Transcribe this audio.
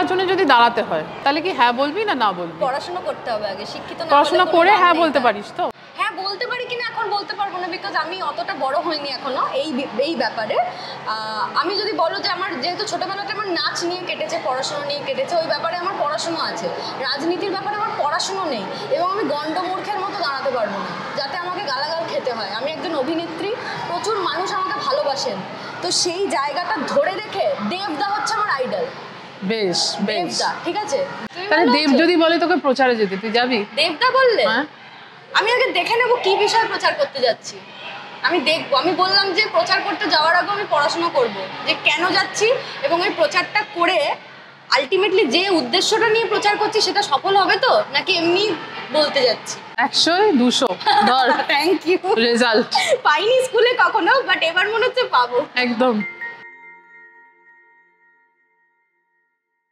নির্বাচনে যদি দাঁড়াতে হয় তাহলে কি হ্যাঁ বলবি না না বলবি? পড়াশোনা করতে হবে আগে, শিক্ষিত না পড়াশোনা করে হ্যাঁ বলতে পারিস তো? হ্যাঁ বলতে পারি কিনা এখন বলতে পারবো না, বিকজ আমি অতটা বড় হইনি এখনো এই ব্যাপারে। আমি যদি বলো যে আমার যেহেতু ছোটবেলাতে আমার নাচ নিয়ে কেটেছে, পড়াশোনা নিয়ে কেটেছে, ওই ব্যাপারে আমার পড়াশোনা আছে। রাজনীতির ব্যাপারে আমার পড়াশোনা নেই, এবং আমি গণ্ডমূর্খের মতো দাঁড়াতে পারবো না যাতে আমাকে গালাগাল খেতে হয়। আমি একজন অভিনেত্রী, প্রচুর মানুষ আমাকে ভালোবাসেন, তো সেই জায়গাটা ধরে রেখে দেবদা হচ্ছে আমার আইডল। বেশ বেশ, দেবদা ঠিক আছে। তাহলে দেব যদি বলে তোকে প্রচারে যেতে, তুই যাবি? দেবদা বললে আমি আগে দেখে নেবো কি বিষয়ে প্রচার করতে যাচ্ছি, আমি দেখবো। আমি বললাম যে প্রচার করতে যাওয়ার আগে আমি পড়াশোনা করব যে কেন যাচ্ছি, এবং এই প্রচারটা করে আলটিমেটলি যে উদ্দেশ্যটা নিয়ে প্রচার করছি সেটা সফল হবে তো, নাকি এমনি বলতে যাচ্ছি। 100-200 ধর। Thank you. রেজাল্ট পাইনি স্কুলে কখনো, বাট এবার মনে হচ্ছে পাবো। একদম।